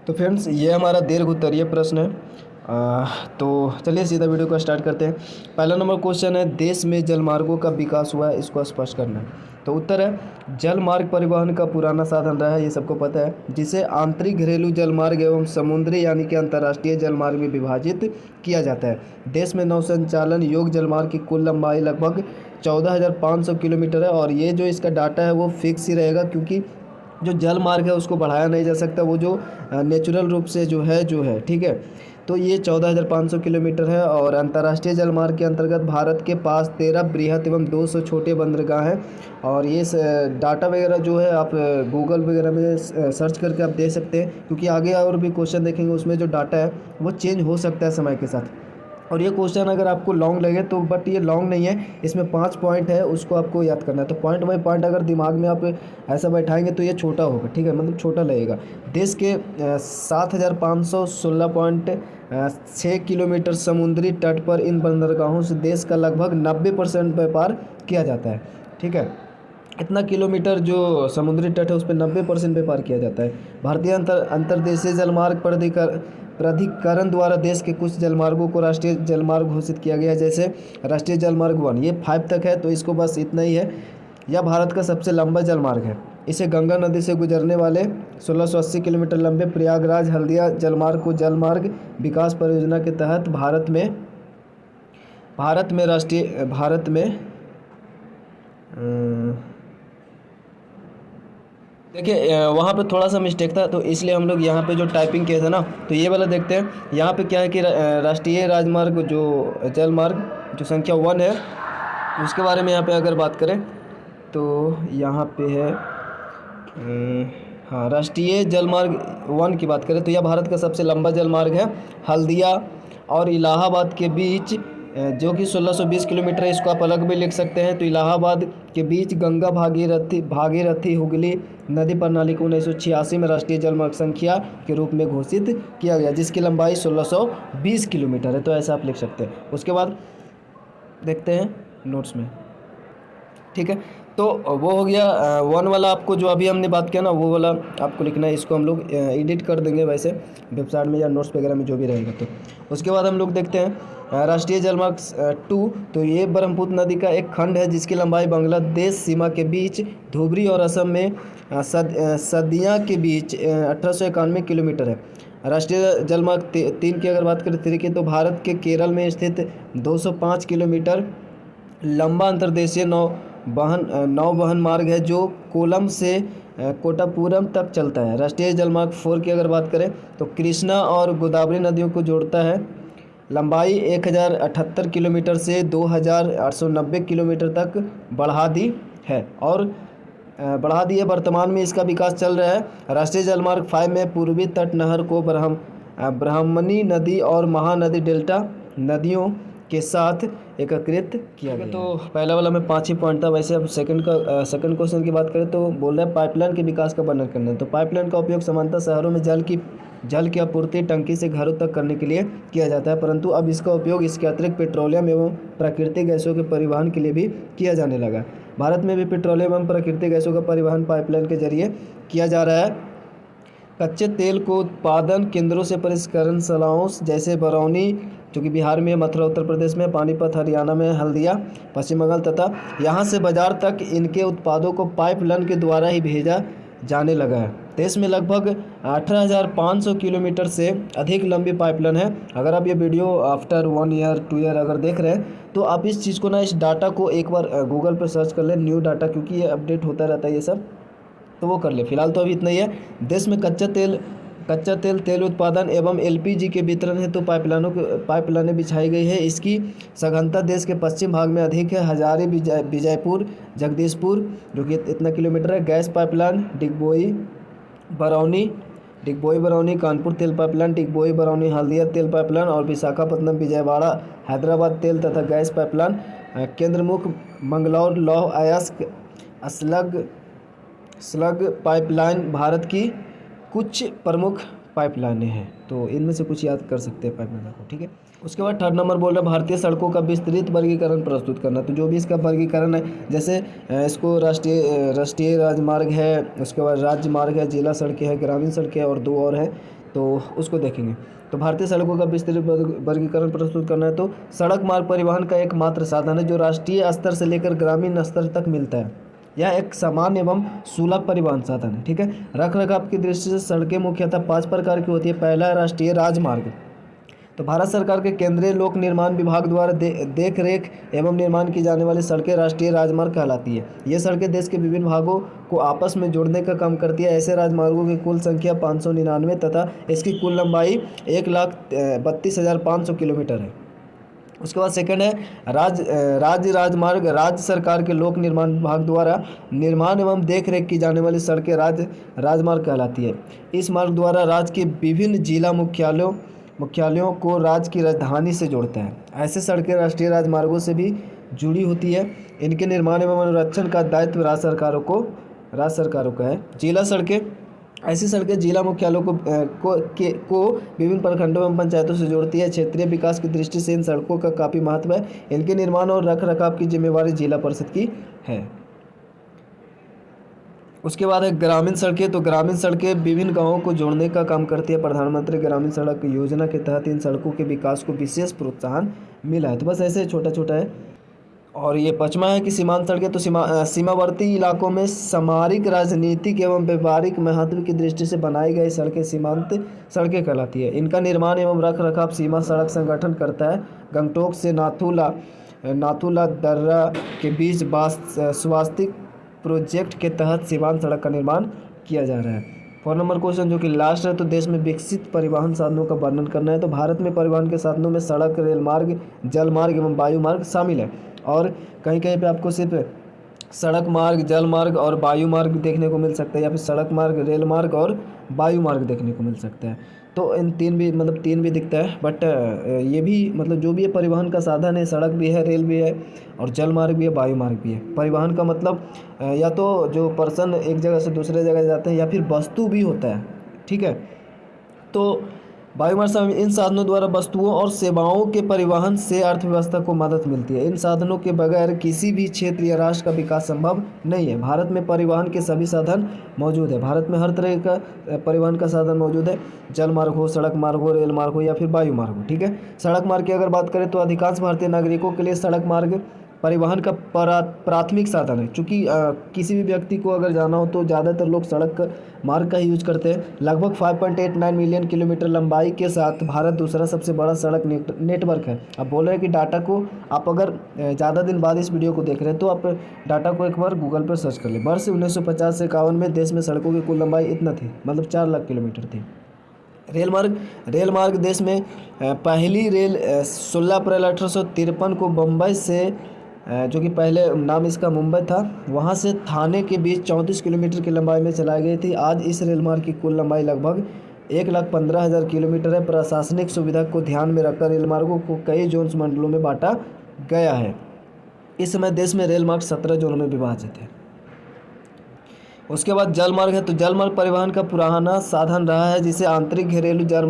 तो फ्रेंड्स ये हमारा दीर्घ उत्तरीय प्रश्न है। तो चलिए सीधा वीडियो को स्टार्ट करते हैं। पहला नंबर क्वेश्चन है, देश में जलमार्गों का विकास हुआ है, इसको स्पष्ट करना है। तो उत्तर है, जलमार्ग परिवहन का पुराना साधन रहा है, ये सबको पता है, जिसे आंतरिक घरेलू जलमार्ग एवं समुद्री यानी कि अंतर्राष्ट्रीय जलमार्ग में विभाजित किया जाता है। देश में नौसंचालन योग्य जलमार्ग की कुल लंबाई लगभग 14,500 किलोमीटर है। और ये जो इसका डाटा है वो फिक्स ही रहेगा, क्योंकि जो जल मार्ग है उसको बढ़ाया नहीं जा सकता, वो जो नेचुरल रूप से जो है ठीक है। तो ये 14,500 किलोमीटर है। और अंतर्राष्ट्रीय जल मार्ग के अंतर्गत भारत के पास 13 बृहत एवं 200 छोटे बंदरगाह हैं। और ये डाटा वगैरह जो है आप गूगल वगैरह में सर्च करके आप दे सकते हैं, क्योंकि आगे और भी क्वेश्चन देखेंगे उसमें जो डाटा है वो चेंज हो सकता है समय के साथ। और ये क्वेश्चन अगर आपको लॉन्ग लगे तो, बट ये लॉन्ग नहीं है, इसमें 5 पॉइंट है, उसको आपको याद करना है। तो पॉइंट बाई पॉइंट अगर दिमाग में आप ऐसा बैठाएंगे तो ये छोटा होगा, ठीक है, मतलब छोटा लगेगा। देश के 7,516.6 किलोमीटर समुद्री तट पर इन बंदरगाहों से देश का लगभग 90% व्यापार किया जाता है, ठीक है। इतना किलोमीटर जो समुद्री तट है उस पर 90% व्यापार किया जाता है। भारतीय अंतर्देशीय जलमार्ग प्राधिकरण द्वारा देश के कुछ जलमार्गों को राष्ट्रीय जलमार्ग घोषित किया गया है, जैसे राष्ट्रीय जलमार्ग 1, ये 5 तक है, तो इसको बस इतना ही है। यह भारत का सबसे लंबा जलमार्ग है। इसे गंगा नदी से गुजरने वाले 1680 किलोमीटर लंबे प्रयागराज हल्दिया जलमार्ग को जलमार्ग विकास परियोजना के तहत भारत में देखिए वहाँ पे थोड़ा सा मिस्टेक था, तो इसलिए हम लोग यहाँ पे जो टाइपिंग किया था ना, तो ये वाला देखते हैं। यहाँ पे क्या है कि राष्ट्रीय राजमार्ग जो जलमार्ग जो संख्या 1 है उसके बारे में यहाँ पे अगर बात करें तो यहाँ पे है हाँ, राष्ट्रीय जलमार्ग 1 की बात करें तो यह भारत का सबसे लंबा जलमार्ग है। हल्दिया और इलाहाबाद के बीच जो कि 1620 किलोमीटर है, इसको आप अलग भी लिख सकते हैं। तो इलाहाबाद के बीच गंगा भागीरथी हुगली नदी प्रणाली को 1986 में राष्ट्रीय जलमार्ग संख्या के रूप में घोषित किया गया, जिसकी लंबाई 1620 किलोमीटर है। तो ऐसा आप लिख सकते हैं। उसके बाद देखते हैं नोट्स में, ठीक है। तो वो हो गया 1 वाला। आपको जो अभी हमने बात किया ना वो वाला आपको लिखना है, इसको हम लोग एडिट कर देंगे वैसे वेबसाइट में या नोट्स वगैरह में जो भी रहेगा। तो उसके बाद हम लोग देखते हैं राष्ट्रीय जलमार्ग 2। तो ये ब्रह्मपुत्र नदी का एक खंड है जिसकी लंबाई बांग्लादेश सीमा के बीच धुबरी और असम में सदिया के बीच 1891 किलोमीटर है। राष्ट्रीय जलमार्ग 3 की अगर बात करें 3 की, तो भारत के केरल में स्थित 205 किलोमीटर लंबा अंतर्देशीय नौवहन मार्ग है जो कोलम से कोटापुरम तक चलता है। राष्ट्रीय जलमार्ग 4 की अगर बात करें तो कृष्णा और गोदावरी नदियों को जोड़ता है। लंबाई 1078 किलोमीटर से 2890 किलोमीटर तक बढ़ा दी है। वर्तमान में इसका विकास चल रहा है। राष्ट्रीय जलमार्ग 5 में पूर्वी तट नहर को ब्राह्मणी नदी और महानदी डेल्टा नदियों के साथ एकीकृत किया गया। तो पहला वाला में 5 ही पॉइंट था। वैसे अब सेकंड क्वेश्चन की बात करें तो बोल रहा है पाइपलाइन के विकास का वर्णन करना है। तो पाइपलाइन का उपयोग सामान्यतः शहरों में जल की आपूर्ति टंकी से घरों तक करने के लिए किया जाता है, परंतु अब इसका उपयोग इसके अतिरिक्त पेट्रोलियम एवं प्राकृतिक गैसों के परिवहन के लिए भी किया जाने लगा। भारत में भी पेट्रोलियम एवं प्राकृतिक गैसों का परिवहन पाइपलाइन के जरिए किया जा रहा है। कच्चे तेल को उत्पादन केंद्रों से परिष्करणशालाओं जैसे बरौनी जो कि बिहार में, मथुरा उत्तर प्रदेश में, पानीपत हरियाणा में, हल्दिया पश्चिम बंगाल तथा यहाँ से बाजार तक इनके उत्पादों को पाइपलाइन के द्वारा ही भेजा जाने लगा है। देश में लगभग 18,500 किलोमीटर से अधिक लंबी पाइपलाइन है। अगर आप ये वीडियो आफ्टर 1 ईयर 2 ईयर अगर देख रहे हैं तो आप इस चीज़ को ना, इस डाटा को एक बार गूगल पर सर्च कर लें, न्यू डाटा, क्योंकि ये अपडेट होता रहता है ये सब, तो वो कर ले। फिलहाल तो अभी इतना ही है। देश में कच्चा तेल उत्पादन एवं एलपीजी के वितरण हेतु पाइपलाइनें बिछाई गई है। इसकी सघनता देश के पश्चिम भाग में अधिक है। हजारी विजयपुर जगदीशपुर जो कि इतना किलोमीटर है। गैस पाइपलाइन डिगबोई बरौनी कानपुर तेल पाइपलाइन, डिगबोई बरौनी हल्दिया तेल पाइपलाइन और विशाखापट्टनम विजयवाड़ा हैदराबाद तेल तथा गैस पाइपलाइन, केंद्रमुख मंगलौर लौह अयस्क स्लग पाइपलाइन भारत की कुछ प्रमुख पाइपलाइनें हैं। तो इनमें से कुछ याद कर सकते हैं पाइपलाइन को, ठीक है। उसके बाद 3rd नंबर बोल रहा है भारतीय सड़कों का विस्तृत वर्गीकरण प्रस्तुत करना। तो जो भी इसका वर्गीकरण है, जैसे इसको राष्ट्रीय राजमार्ग है, उसके बाद राज्य मार्ग है, जिला सड़कें है, ग्रामीण सड़कें और 2 और हैं। तो उसको देखेंगे। तो भारतीय सड़कों का विस्तृत वर्गीकरण प्रस्तुत करना है तो सड़क मार्ग परिवहन का एकमात्र साधन है जो राष्ट्रीय स्तर से लेकर ग्रामीण स्तर तक मिलता है। यह एक समान एवं सुलभ परिवहन साधन है। ठीक है। रख रखाव की दृष्टि से सड़कें मुख्यतः 5 प्रकार की होती है। पहला है राष्ट्रीय राजमार्ग। तो भारत सरकार के केंद्रीय लोक निर्माण विभाग द्वारा देख रेख एवं निर्माण की जाने वाली सड़कें राष्ट्रीय राजमार्ग कहलाती है। ये सड़कें देश के विभिन्न भागों को आपस में जोड़ने का काम करती है। ऐसे राजमार्गों की कुल संख्या 599 तथा इसकी कुल लंबाई 1,32,500 किलोमीटर है। उसके बाद सेकंड है राज्य राजमार्ग। राज्य सरकार के लोक निर्माण विभाग द्वारा निर्माण एवं देख रेख की जाने वाली सड़कें राज्य राजमार्ग कहलाती है। इस मार्ग द्वारा राज्य के विभिन्न जिला मुख्यालयों को राज्य की राजधानी से जोड़ता है। ऐसे सड़कें राष्ट्रीय राजमार्गों से भी जुड़ी होती है। इनके निर्माण एवं अनुरक्षण का दायित्व राज्य सरकारों का है। जिला सड़कें ऐसी सड़कें जिला मुख्यालयों को विभिन्न प्रखंडों एवं पंचायतों से जोड़ती है। क्षेत्रीय विकास की दृष्टि से इन सड़कों का काफ़ी महत्व है। इनके निर्माण और रख रखाव की जिम्मेवारी जिला परिषद की है। उसके बाद है ग्रामीण सड़कें। तो ग्रामीण सड़कें विभिन्न गांवों को जोड़ने का काम करती है। प्रधानमंत्री ग्रामीण सड़क योजना के तहत इन सड़कों के विकास को विशेष प्रोत्साहन मिला है। तो बस ऐसे छोटा छोटा है। और ये पचमा है कि सीमांत सड़कें। तो सीमावर्ती इलाकों में सामरिक राजनीतिक एवं व्यापारिक महत्व की दृष्टि से बनाई गई सड़कें सीमांत सड़कें कहलाती है। इनका निर्माण एवं रख रखाव सीमा सड़क संगठन करता है। गंगटोक से नाथुला दर्रा के बीच स्वास्तिक प्रोजेक्ट के तहत सीमांत सड़क का निर्माण किया जा रहा है। 4 नंबर क्वेश्चन जो कि लास्ट है, तो देश में विकसित परिवहन साधनों का वर्णन करना है। तो भारत में परिवहन के साधनों में सड़क, रेल मार्ग, जल मार्ग एवं वायु मार्ग शामिल है। और कहीं कहीं पे आपको सिर्फ सड़क मार्ग, जल मार्ग और वायु मार्ग देखने को मिल सकता है, या फिर सड़क मार्ग, रेल मार्ग और वायु मार्ग देखने को मिल सकता है। तो इन तीन भी दिखता है। बट ये भी जो भी है परिवहन का साधन है, सड़क भी है, रेल भी है और जल मार्ग भी है, वायु मार्ग भी है। परिवहन का मतलब या तो जो पर्सन एक जगह से दूसरे जगह जाते हैं या फिर वस्तु भी होता है। ठीक है। तो वायुमार्ग इन साधनों द्वारा वस्तुओं और सेवाओं के परिवहन से अर्थव्यवस्था को मदद मिलती है। इन साधनों के बगैर किसी भी क्षेत्र या राष्ट्र का विकास संभव नहीं है। भारत में परिवहन के सभी साधन मौजूद है। भारत में हर तरह का परिवहन का साधन मौजूद है। जल मार्ग हो, सड़क मार्ग हो, रेल मार्ग हो या फिर वायु मार्ग हो। ठीक है। सड़क मार्ग की अगर बात करें तो अधिकांश भारतीय नागरिकों के लिए सड़क मार्ग परिवहन का प्राथमिक साधन है। चूँकि किसी भी व्यक्ति को अगर जाना हो तो ज़्यादातर लोग सड़क मार्ग का ही यूज करते हैं। लगभग 5.89 मिलियन किलोमीटर लंबाई के साथ भारत दूसरा सबसे बड़ा सड़क नेटवर्क है। अब बोल रहे हैं कि डाटा को आप अगर ज़्यादा दिन बाद इस वीडियो को देख रहे हैं तो आप डाटा को एक बार गूगल पर सर्च कर लें। वर्ष 1950 से 51 में देश में सड़कों की कुल लंबाई इतना थी, 4 लाख किलोमीटर थी। रेल मार्ग देश में पहली रेल 16 अप्रैल 1853 को बम्बई से, जो कि पहले नाम इसका मुंबई था, वहां से थाने के बीच 34 किलोमीटर की लंबाई में चलाई गई थी। आज इस रेल मार्ग की कुल लंबाई लगभग 1,15,000 किलोमीटर है। प्रशासनिक सुविधा को ध्यान में रखकर रेल मार्गों को कई जोन्स मंडलों में बांटा गया है। इस समय देश में रेल मार्ग 17 जोनों में विभाजित है। उसके बाद जल मार्ग है। तो जल मार्ग परिवहन का पुराना साधन रहा है, जिसे आंतरिक, घरेलू जल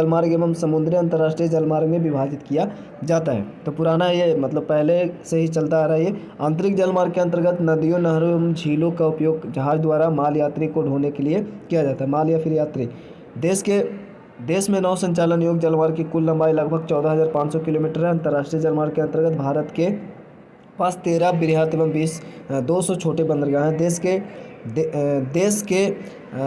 मार्ग एवं समुद्री अंतर्राष्ट्रीय जल मार्ग में विभाजित किया जाता है। तो पुराना ये पहले से ही चलता आ रहा है। ये आंतरिक जल मार्ग के अंतर्गत नदियों, नहरों एवं झीलों का उपयोग जहाज द्वारा माल यात्री को ढोने के लिए किया जाता है। माल या फिर यात्री। देश में नौ संचालन योग्य जल मार्ग की कुल लंबाई लगभग 14,500 किलोमीटर है। अंतर्राष्ट्रीय जल मार्ग के अंतर्गत भारत के पास 13 बृहत एवं 200 छोटे बंदरगाह हैं। देश के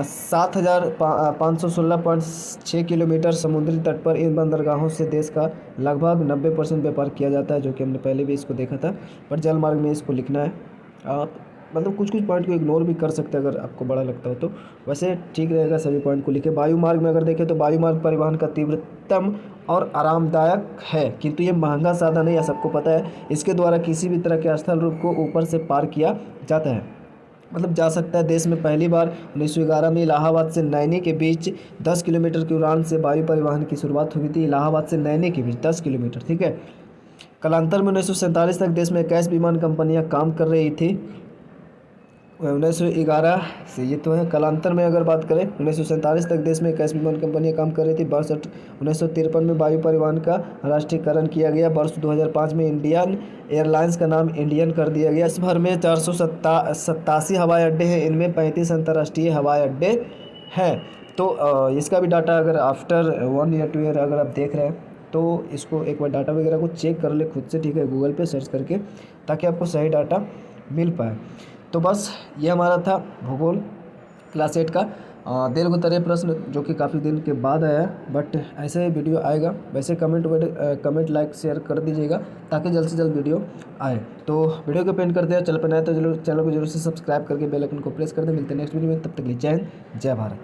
7,516.6 किलोमीटर समुद्री तट पर इन बंदरगाहों से देश का लगभग 90% व्यापार किया जाता है, जो कि हमने पहले भी इसको देखा था। पर जल मार्ग में इसको लिखना है। आप कुछ पॉइंट को इग्नोर भी कर सकते हैं अगर आपको बड़ा लगता हो तो। वैसे ठीक रहेगा सभी पॉइंट को लिखे। वायु मार्ग में अगर देखें तो वायु मार्ग परिवहन का तीव्रतम और आरामदायक है, किंतु ये महंगा साधन है, यह सबको पता है। इसके द्वारा किसी भी तरह के स्थल रूप को ऊपर से पार किया जाता है, जा सकता है। देश में पहली बार 1911 में इलाहाबाद से नैनी के बीच 10 किलोमीटर की उड़ान से वायु परिवहन की शुरुआत हुई थी। इलाहाबाद से नैनी के बीच 10 किलोमीटर। ठीक है। कालांतर में 1947 तक देश में 21 विमान कंपनियां काम कर रही थी। 1911 से ये तो है। कालांतर में अगर बात करें 1947 तक देश में 21 विमान कंपनियां काम कर रही थी। वर्ष 1953 में वायु परिवहन का राष्ट्रीयकरण किया गया। वर्ष 2005 में इंडियन एयरलाइंस का नाम इंडियन कर दिया गया। इस भर में 487 हवाई अड्डे हैं। इनमें 35 अंतर्राष्ट्रीय हवाई अड्डे हैं। तो इसका भी डाटा अगर आफ्टर 1 ईयर 2 ईयर अगर आप देख रहे हैं तो इसको एक बार डाटा वगैरह को चेक कर ले खुद से, ठीक है, गूगल पे सर्च करके, ताकि आपको सही डाटा मिल पाए। तो बस ये हमारा था भूगोल क्लास 8 का दीर्घ-उत्तरीय प्रश्न, जो कि काफ़ी दिन के बाद आया है, बट ऐसे ही वीडियो आएगा। वैसे कमेंट लाइक शेयर कर दीजिएगा ताकि जल्द से जल्द वीडियो आए। तो वीडियो को पेंट करते हैं, चैनल पर नए तो चैनल को जरूर से सब्सक्राइब करके बेल आइकन को प्रेस कर दें। मिलते हैं नेक्स्ट वीडियो में, तब तक के लिए जय हिंद, जय भारत।